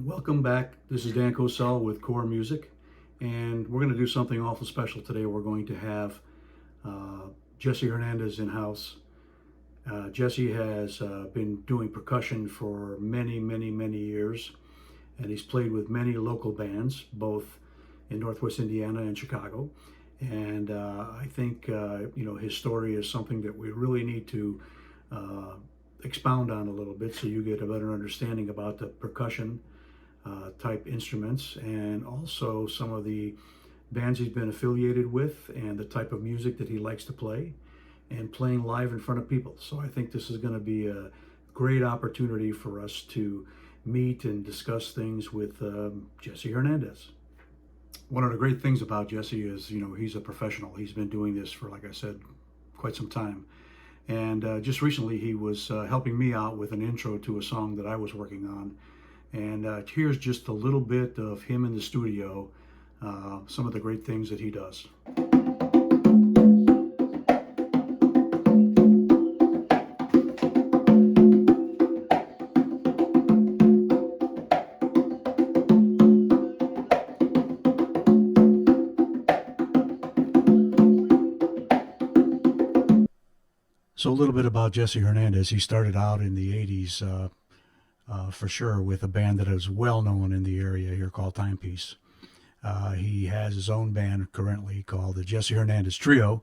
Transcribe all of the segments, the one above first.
Welcome back. This is Dan Kocel with Core Music, and we're going to do something awful special today. We're going to have Jesse Hernandez in house. Jesse has been doing percussion for many years, and he's played with many local bands, both in Northwest Indiana and Chicago. And I think his story is something that we really need to expound on a little bit, so you get a better understanding about the percussion type instruments, and also some of the bands he's been affiliated with and the type of music that he likes to play and playing live in front of people. So I think this is going to be a great opportunity for us to meet and discuss things with Jesse Hernandez. One of the great things about Jesse is, he's a professional. He's been doing this for, like I said, quite some time. And just recently he was helping me out with an intro to a song that I was working on. And here's just a little bit of him in the studio, some of the great things that he does. So a little bit about Jesse Hernandez. He started out in the 80s for sure with a band that is well known in the area here called Timepiece. He has his own band currently called the Jesse Hernandez Trio,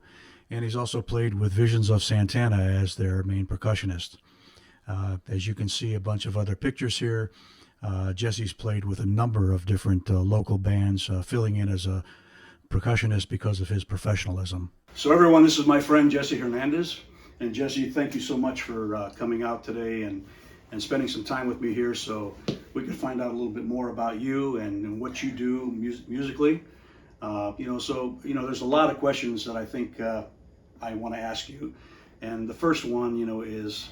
and he's also played with Visions of Santana as their main percussionist. As you can see a bunch of other pictures here, Jesse's played with a number of different local bands, filling in as a percussionist because of his professionalism. So everyone, this is my friend Jesse Hernandez. And Jesse, thank you so much for coming out today and spending some time with me here so we could find out a little bit more about you and what you do musically. There's a lot of questions that I think I want to ask you. And the first one, is,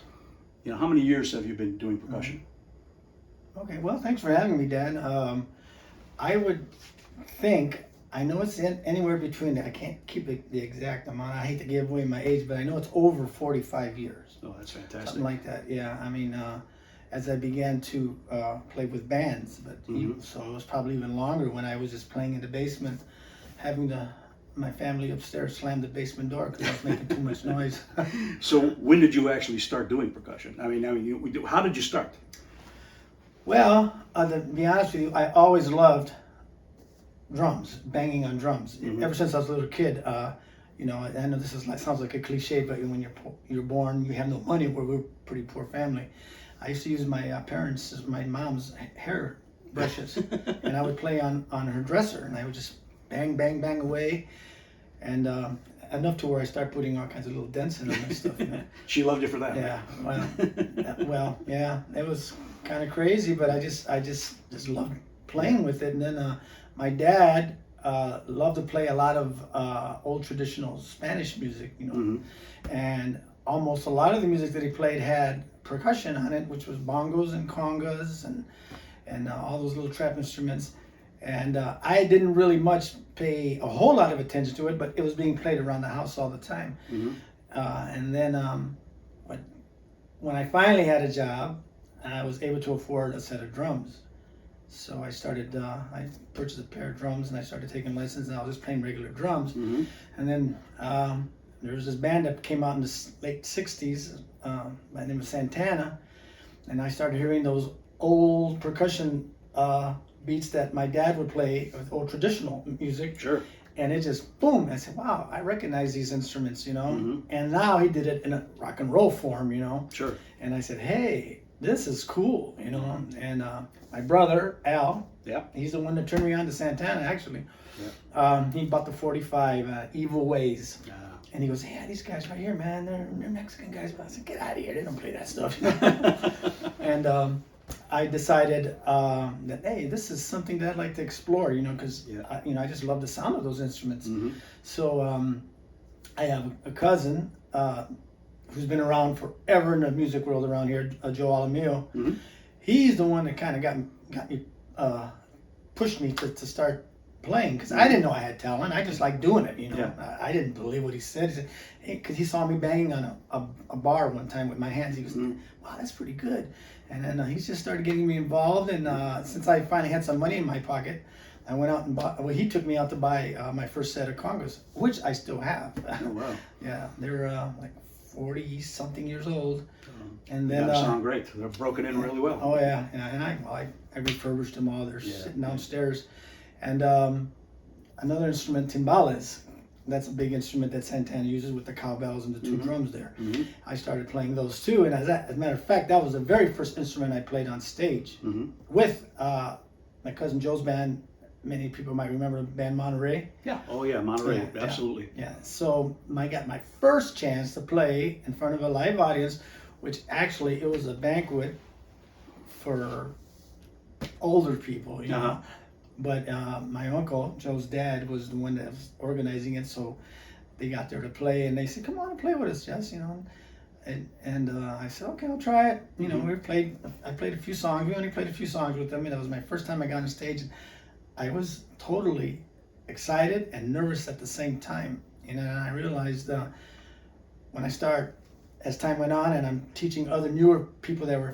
how many years have you been doing percussion? Okay, well, thanks for having me, Dan. I would think, I know it's anywhere between, I can't keep the exact amount. I hate to give away my age, but I know it's over 45 years. Oh, that's fantastic. Something like that, yeah. I mean, as I began to play with bands, but so it was probably even longer when I was just playing in the basement, having my family upstairs slam the basement door because I was making too much noise. So when did you actually start doing percussion? How did you start? Well, to be honest with you, I always loved drums, banging on drums. Ever since I was a little kid, I know this sounds like a cliche, but when you're born, you have no money. We're a pretty poor family. I used to use my mom's hair brushes, and I would play on her dresser, and I would just bang away, and enough to where I start putting all kinds of little dents in them and stuff. She loved you for that. Yeah, well, yeah, it was kind of crazy, but I just loved playing with it, and then. My dad loved to play a lot of old traditional Spanish music, and almost a lot of the music that he played had percussion on it, which was bongos and congas and all those little trap instruments. And I didn't really much pay a whole lot of attention to it, but it was being played around the house all the time. And then when I finally had a job, I was able to afford a set of drums. So I purchased a pair of drums and I started taking lessons, and I was just playing regular drums. And then there was this band that came out in the late 60s by the name of Santana, and I started hearing those old percussion beats that my dad would play with old traditional music. Sure. And it just, boom, I said, wow, I recognize these instruments, And now he did it in a rock and roll form, Sure. And I said, hey, this is cool, and my brother, Al, he's the one that turned me on to Santana, actually. He bought the 45 Evil Ways, and he goes, yeah, these guys right here, man, they're Mexican guys. But I said, get out of here, they don't play that stuff. And I decided that, hey, this is something that I'd like to explore, because, I just love the sound of those instruments. So I have a cousin, who's been around forever in the music world around here, Joe Alamillo. He's the one that kind of got me, pushed me to start playing because I didn't know I had talent. I just liked doing it, you know. Yeah. I didn't believe what he said because he saw me banging on a bar one time with my hands. He was, wow, that's pretty good. And then he just started getting me involved. And since I finally had some money in my pocket, I went out and bought. Well, he took me out to buy my first set of congas, which I still have. Oh wow. Yeah, they're like 40 something years old. And then they sound great. They're broken in really well. Oh yeah, and I refurbished them all. They're sitting downstairs. And another instrument, timbales. That's a big instrument that Santana uses with the cowbells and the two drums there. I started playing those too, and as a matter of fact, that was the very first instrument I played on stage with my cousin Joe's band. Many people might remember the band Monterey. Yeah. Oh yeah, Monterey. Yeah, absolutely. Yeah. So I got my first chance to play in front of a live audience, which actually it was a banquet for older people, you know. But my uncle, Joe's dad, was the one that was organizing it, so they got there to play, and they said, "Come on and play with us, Jess," you know. And I said, "Okay, I'll try it." You know, I played a few songs. We only played a few songs with them, and that was my first time I got on stage. I was totally excited and nervous at the same time. And then I realized when I start, as time went on, and I'm teaching other newer people that were,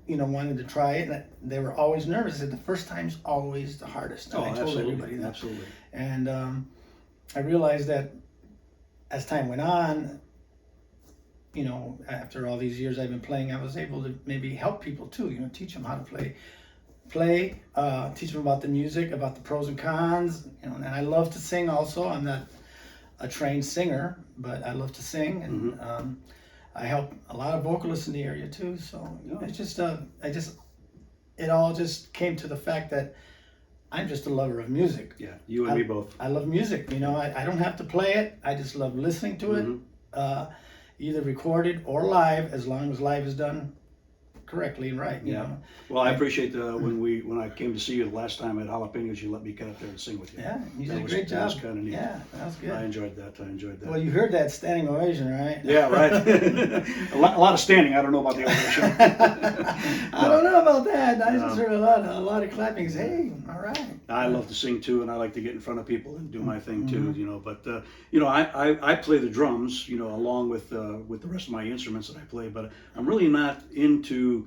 you know, wanted to try it, and they were always nervous. And the first time's always the hardest. And I told everybody that. Absolutely. And I realized that as time went on, you know, after all these years I've been playing, I was able to maybe help people too, you know, teach them how to play, teach them about the music, about the pros and cons, you know. And I love to sing also. I'm not a trained singer, but I love to sing, and I help a lot of vocalists in the area too. So it's just, it all just came to the fact that I'm just a lover of music. Yeah, you and me both. I love music, you know. I don't have to play it. I just love listening to it, either recorded or live, as long as live is done correctly and right, you know. Well, I appreciate when I came to see you the last time at Jalapenos, you let me get up there and sing with you. Yeah, you did a great job. That was kind of neat. Yeah, that was good. I enjoyed that. Well, you heard that standing ovation, right? Yeah, right. a lot of standing. I don't know about the ovation. I don't know about that. I just heard a lot of clapping. Hey, all right. I love to sing too, and I like to get in front of people and do my thing too, you know. But you know, I play the drums, you know, along with the rest of my instruments that I play. But I'm really not into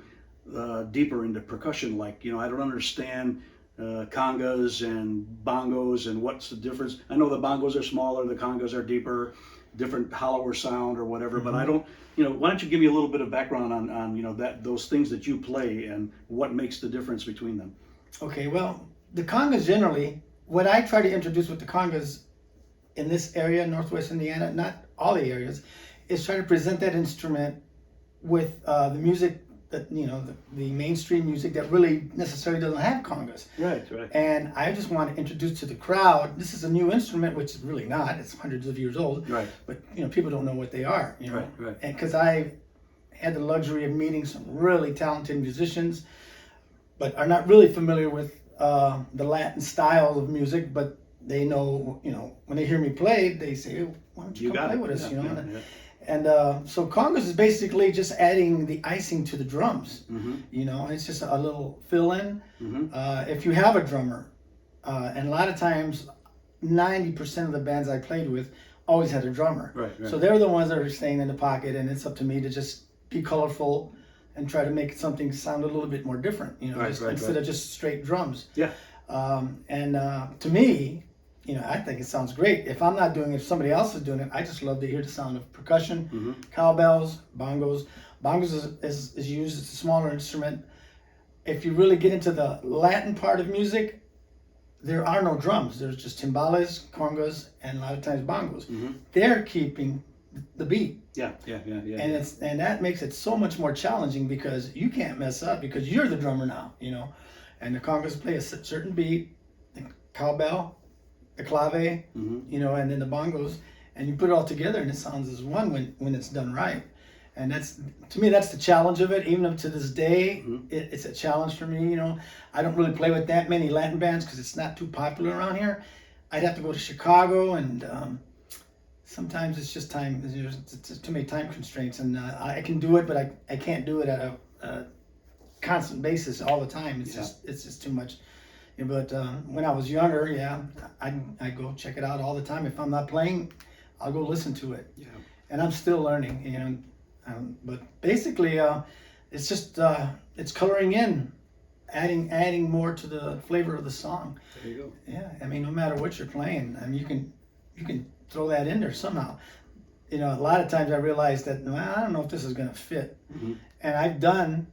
deeper into percussion. Like, you know, I don't understand congas and bongos and what's the difference. I know the bongos are smaller, the congas are deeper, different hollower sound or whatever. But I don't, you know. Why don't you give me a little bit of background on you know, those things that you play and what makes the difference between them? Okay, well, the congas generally, what I try to introduce with the congas in this area, Northwest Indiana, not all the areas, is try to present that instrument with the music that, you know, the mainstream music that really necessarily doesn't have congas. Right. And I just want to introduce to the crowd, this is a new instrument, which is really not. It's hundreds of years old. Right. But, you know, people don't know what they are, you know. Right. And because I had the luxury of meeting some really talented musicians, but are not really familiar with the Latin style of music, but they know, you know, when they hear me play, they say, "Oh, why don't you come play with us?" You know. And so congas is basically just adding the icing to the drums. You know, it's just a little fill-in. If you have a drummer, and a lot of times, 90% of the bands I played with always had a drummer. Right. So they're the ones that are staying in the pocket, and it's up to me to just be colorful and try to make something sound a little bit more different, you know, instead of just straight drums. Yeah. To me, you know, I think it sounds great. If I'm not doing it, if somebody else is doing it, I just love to hear the sound of percussion, cowbells, bongos. Bongos is used, it's a smaller instrument. If you really get into the Latin part of music, there are no drums. There's just timbales, congas, and a lot of times bongos. They're keeping the beat. Yeah. And that makes it so much more challenging because you can't mess up because you're the drummer now, you know. And the congas play a certain beat, the cowbell, the clave, you know, and then the bongos, and you put it all together and it sounds as one when it's done right. And that's, to me, that's the challenge of it. Even up to this day, it's a challenge for me, you know. I don't really play with that many Latin bands because it's not too popular around here. I'd have to go to Chicago, and sometimes it's just time. It's too many time constraints, and I can do it, but I can't do it at a constant basis all the time. It's just too much. But when I was younger, yeah, I go check it out all the time. If I'm not playing, I'll go listen to it. Yeah. And I'm still learning, you know. But basically, it's just it's coloring in, adding more to the flavor of the song. There you go. Yeah, I mean, no matter what you're playing, I mean, you can throw that in there somehow. You know, a lot of times I realize that, well, I don't know if this is gonna fit, and I've done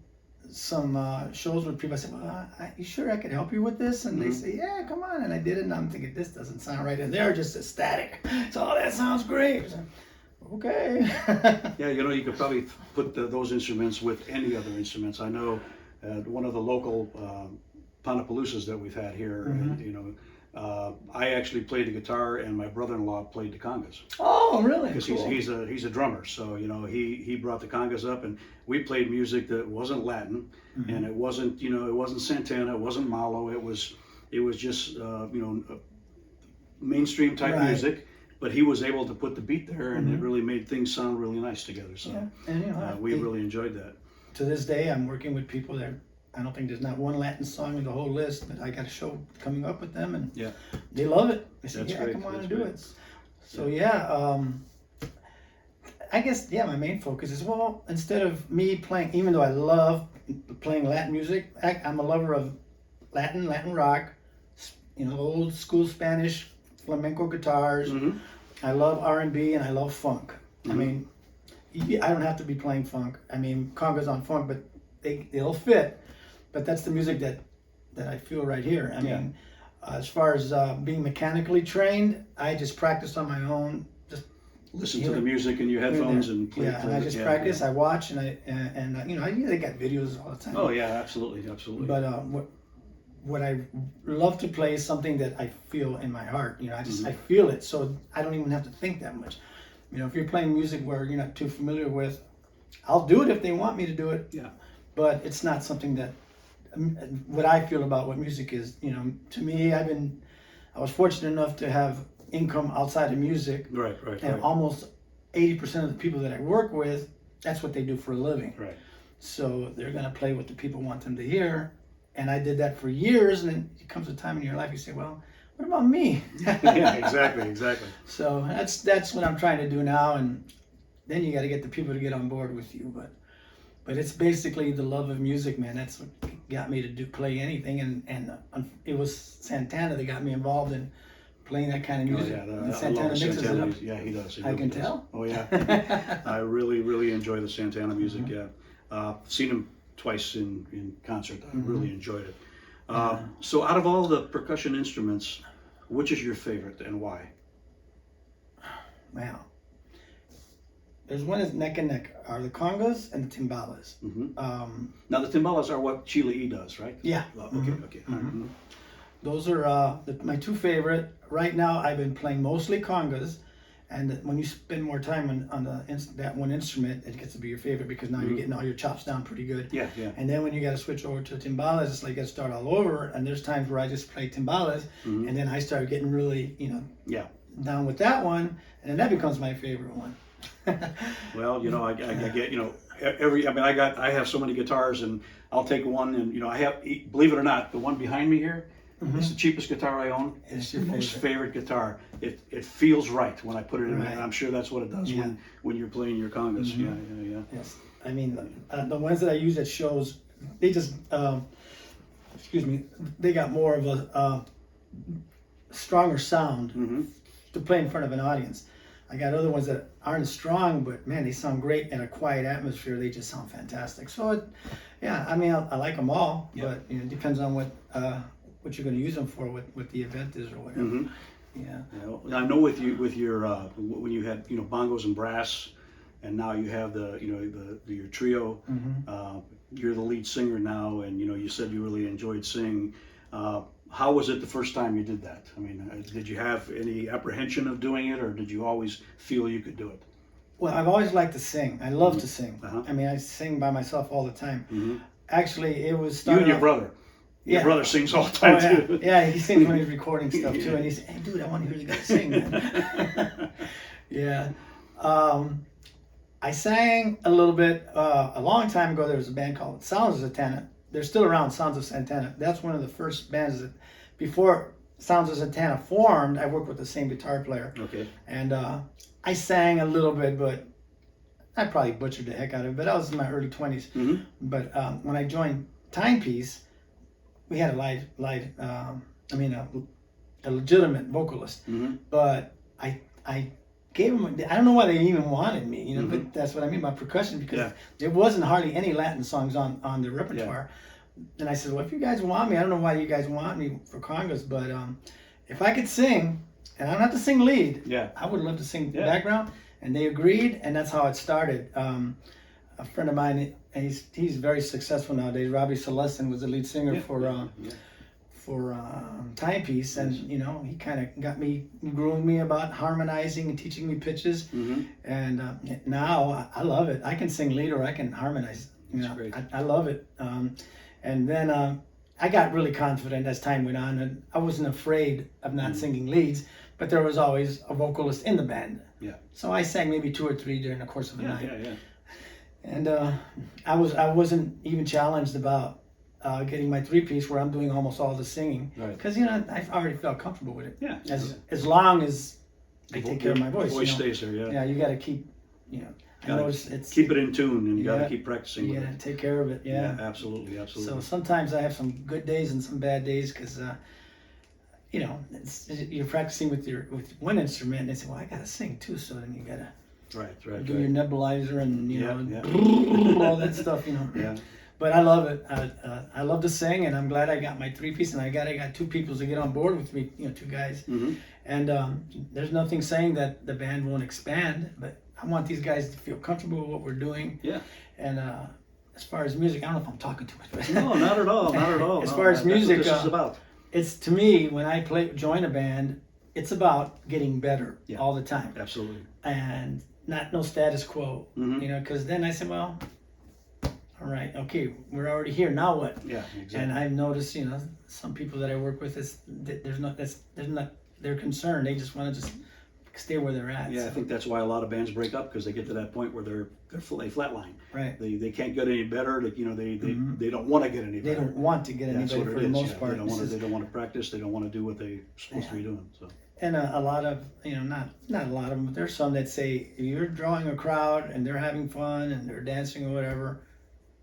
some shows with people. I said, well, you sure I could help you with this? And they say, yeah, come on. And I did it, and I'm thinking, this doesn't sound right. And they're just ecstatic. So, oh, that sounds great. So, okay. Yeah, you know, you could probably put those instruments with any other instruments. I know one of the local Panapaloosas that we've had here, and, you know, I actually played the guitar, and my brother-in-law played the congas. Oh, really? Because cool. he's a drummer, so you know he brought the congas up, and we played music that wasn't Latin, and it wasn't, you know, it wasn't Santana, it wasn't Malo, it was just you know, mainstream type music. But he was able to put the beat there, and it really made things sound really nice together. So Yeah. And, you know, we really enjoyed that. To this day, I'm working with people that I don't think there's not one Latin song in the whole list, but I got a show coming up with them, and they love it. They say, That's yeah, great. come on That's and do great. it. So yeah, I guess, yeah, my main focus is, well, instead of me playing, even though I love playing Latin music, I'm a lover of Latin rock, you know, old school Spanish flamenco guitars. I love R&B, and I love funk. I mean, I don't have to be playing funk. I mean, congas on funk, but they'll fit. But that's the music that I feel right here. I mean, as far as being mechanically trained, I just practice on my own. Just Listen to the music in your headphones and play. Yeah, and I just practice. I watch, and you know, they got videos all the time. Oh yeah, absolutely, absolutely. But what I love to play is something that I feel in my heart. You know, I feel it, so I don't even have to think that much. You know, if you're playing music where you're not too familiar with, I'll do it if they want me to do it. Yeah. But it's not something that what I feel about what music is. You know, to me, I was fortunate enough to have income outside of music. Right. And almost 80% of the people that I work with, that's what they do for a living. Right. So they're gonna play what the people want them to hear. And I did that for years, and then it comes a time in your life you say, well, what about me? Yeah, exactly. So that's what I'm trying to do now, and then you got to get the people to get on board with you. But it's basically the love of music, man. That's what got me to play anything, and it was Santana that got me involved in playing that kind of music. Oh, yeah, And I Santana love the mixes Santana it up. music. Yeah, he does. He I really can does. tell. Oh yeah, I really enjoy the Santana music. Yeah, seen him twice in concert. I really enjoyed it. So out of all the percussion instruments, which is your favorite and why? Wow. There's one that's neck and neck, are the congas and the timbales. Now the timbales are what Chile E does, right? Yeah. Okay. Those are my two favorite. Right now, I've been playing mostly congas, and when you spend more time on that one instrument, it gets to be your favorite because now you're getting all your chops down pretty good. Yeah. And then when you got to switch over to timbales, it's like you got to start all over. And there's times where I just play timbales, and then I start getting really, you know, down with that one, and then that becomes my favorite one. Well, you know, I get, you know, I have so many guitars, and I'll take one, and you know, I have, believe it or not, the one behind me here. It's the cheapest guitar I own. It's your most favorite guitar. It feels right when I put it in, and I'm sure that's what it does when you're playing your congas. Yeah. Yes, I mean the ones that I use at shows, they just they got more of a stronger sound to play in front of an audience. I got other ones that aren't strong, but man, they sound great in a quiet atmosphere. They just sound fantastic. So, I mean, I like them all, but you know, it depends on what you're going to use them for, what the event is or whatever. Yeah. I know with your when you had, you know, bongos and brass, and now you have your trio. You're the lead singer now, and you know, you said you really enjoyed singing. How was it the first time you did that? I mean, did you have any apprehension of doing it, or did you always feel you could do it? Well, I've always liked to sing. I love to sing. I mean, I sing by myself all the time. Actually, it was you and your brother. Your brother sings all the time too. Yeah, he sings when he's recording stuff too, and he said, "Hey, dude, I want to hear you guys sing." Man. I sang a little bit a long time ago. There was a band called Sounds of Santana they're still around, Sounds of Santana. That's one of the first bands that, before Sounds of Santana formed, I worked with the same guitar player. Okay. And I sang a little bit, but I probably butchered the heck out of it. But I was in my early 20s. Mm-hmm. But when I joined Timepiece, we had a legitimate vocalist. Mm-hmm. But I gave them, I don't know why they even wanted me, Mm-hmm. but that's what I mean by percussion, because there wasn't hardly any Latin songs on the repertoire. And I said, well, if you guys want me, I don't know why you guys want me for congas, but if I could sing, and I don't have to sing lead, I would love to sing background. And they agreed, and that's how it started. A friend of mine, and he's very successful nowadays, Robbie Celestin, was the lead singer for Timepiece, and he kind of groomed me about harmonizing and teaching me pitches. Mm-hmm. And now I love it. I can sing lead or I can harmonize. That's great. I love it. And then I got really confident as time went on, and I wasn't afraid of not singing leads, but there was always a vocalist in the band. Yeah. So I sang maybe 2 or 3 during the course of the night. Yeah. And I wasn't even challenged about getting my 3-piece where I'm doing almost all the singing, because I already felt comfortable with it. Yeah. As long as I take care of my voice. The voice stays there. Yeah. Yeah, you got to keep. I know it's keep it in tune, and you got to keep practicing. You with got to it. take care of it. Yeah. Absolutely. So sometimes I have some good days and some bad days, because you're practicing with one instrument, and they say, well, I got to sing too, so then you got to. Right. Do your nebulizer and all that stuff, Yeah. But I love it. I love to sing, and I'm glad I got my 3-piece, and I got 2 people to get on board with me, 2 guys. Mm-hmm. And there's nothing saying that the band won't expand, but I want these guys to feel comfortable with what we're doing. Yeah. And as far as music, I don't know if I'm talking too much. But No, not at all. Not at all. As far as music, that's what this is about. It's, to me, when I join a band, it's about getting better all the time. Absolutely. And no status quo, Mm-hmm. because then I said, well, all right, okay, we're already here. Now what? Yeah, exactly. And I've noticed, some people that I work with, they're concerned. They just want to just stay where they're at. Yeah, so. I think that's why a lot of bands break up, because they get to that point where they flatline. Right. They can't get any better. They don't want to get any better. They don't want to get any better for the most part. They don't want to practice. They don't want to do what they're supposed to be doing. So. And a lot of, not a lot of them, but there's some that say, if you're drawing a crowd and they're having fun and they're dancing or whatever,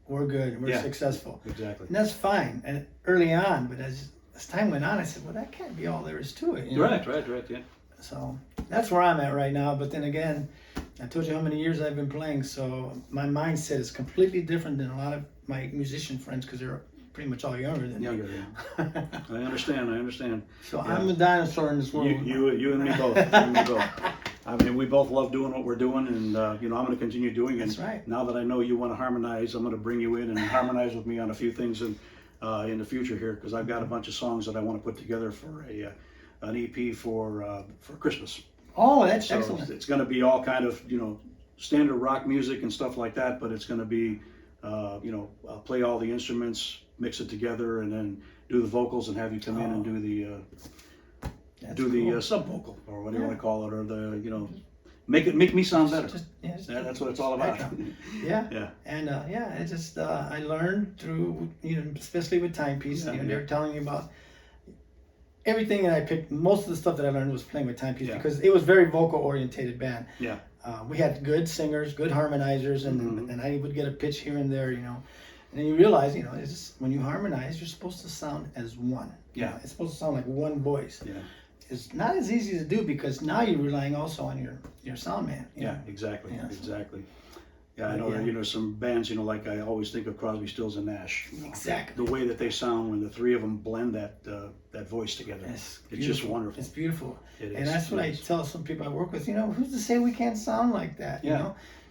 we're good, we're successful. Exactly. And that's fine, and early on, but as time went on, I said, well, that can't be all there is to it. Right, yeah. So that's where I'm at right now, but then again, I told you how many years I've been playing, so my mindset is completely different than a lot of my musician friends, because they're pretty much all younger than me. Yeah. I understand. So I'm a dinosaur in this world. You and me both. I mean, we both love doing what we're doing, and I'm going to continue doing it. That's right. Now that I know you want to harmonize, I'm going to bring you in and harmonize with me on a few things in the future here, because I've got a bunch of songs that I want to put together for an EP for Christmas. Oh, that's so excellent. It's going to be all kind of standard rock music and stuff like that, but it's going to be play all the instruments, mix it together, and then do the vocals, and have you come in and do the sub vocal, or what do you want to call it, or the make me sound better. That's what it's all about. Yeah. And it's just I learned through especially with Timepiece. They're telling me about everything that I picked. Most of the stuff that I learned was playing with Timepiece, because it was very vocal orientated band. Yeah. We had good singers, good harmonizers, and I would get a pitch here and there, And then you realize, it's just, when you harmonize, you're supposed to sound as one. It's supposed to sound like one voice. Yeah. It's not as easy to do, because now you're relying also on your sound man. Exactly. Yeah. Exactly. Yeah, I know some bands, like I always think of Crosby, Stills and Nash. Exactly. The way that they sound when the 3 of them blend that voice together. It's just wonderful. It's beautiful. It is. And that's what I tell some people I work with, who's to say we can't sound like that?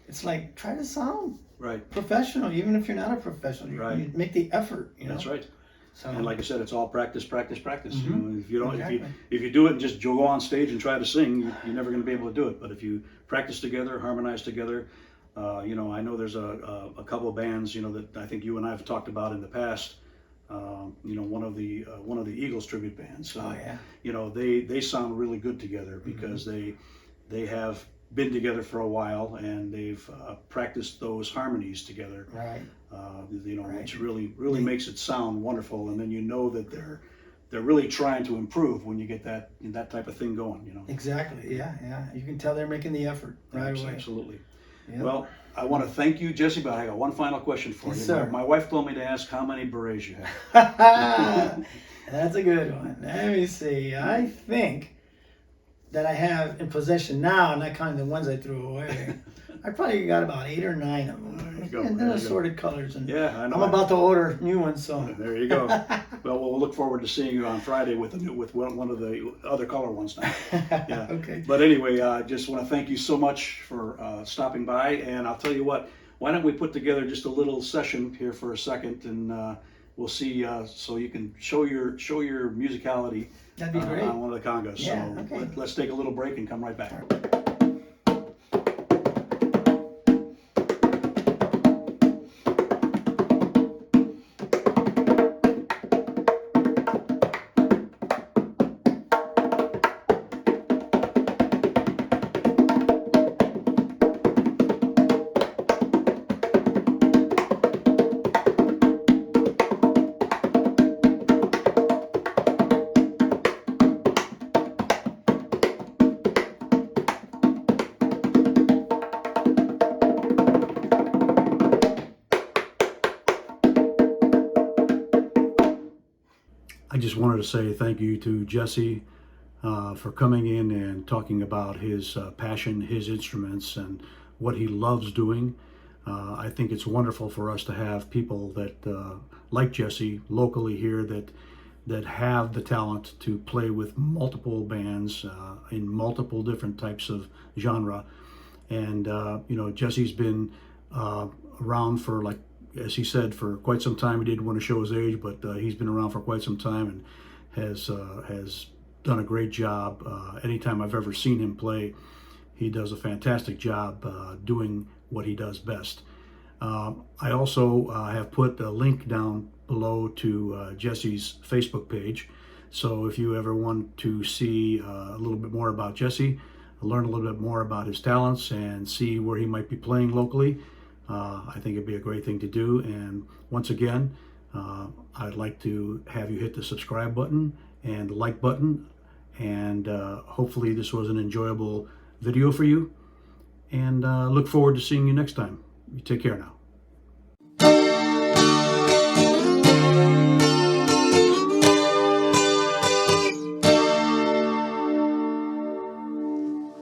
It's like, try to sound professional, even if you're not a professional. You make the effort, That's right. So, and like I said, it's all practice. Mm-hmm. If you don't, if you do it and just go on stage and try to sing, you're never going to be able to do it. But if you practice together, harmonize together, I know there's a couple of bands, that I think you and I have talked about in the past. One of the Eagles tribute bands. They sound really good together, because they have been together for a while, and they've practiced those harmonies together. Right. which really makes it sound wonderful. And then you know that they're really trying to improve when you get that type of thing going. Exactly. Yeah. You can tell they're making the effort right away. Absolutely. Yep. Well, I want to thank you, Jesse, but I got one final question for Yes, you. sir. My wife told me to ask how many berets you have. That's a good one. Let me see. I think that I have in possession now, not counting the ones I threw away. I probably got about 8 or 9 of them. There you go. And There they're you go. assorted colors. And Yeah, I know. I'm about to order new ones, so. There you go. Well, we'll look forward to seeing you on Friday with one of the other color ones now. Yeah. Okay. But anyway, I just want to thank you so much for stopping by. And I'll tell you what, why don't we put together just a little session here for a second, and we'll see, so you can show your musicality. That'd be great. On one of the congas. Yeah, So okay. let's take a little break and come right back. I just wanted to say thank you to Jesse for coming in and talking about his passion, his instruments, and what he loves doing. I think it's wonderful for us to have people that like Jesse locally here that have the talent to play with multiple bands in multiple different types of genre. And Jesse's been around for, like, as he said, for quite some time. He didn't want to show his age, but he's been around for quite some time and has done a great job. Anytime I've ever seen him play, he does a fantastic job doing what he does best. I also have put a link down below to Jesse's Facebook page. So if you ever want to see a little bit more about Jesse, learn a little bit more about his talents, and see where he might be playing locally, I think it'd be a great thing to do. And once again, I'd like to have you hit the subscribe button and the like button. And hopefully this was an enjoyable video for you. And look forward to seeing you next time. You take care now.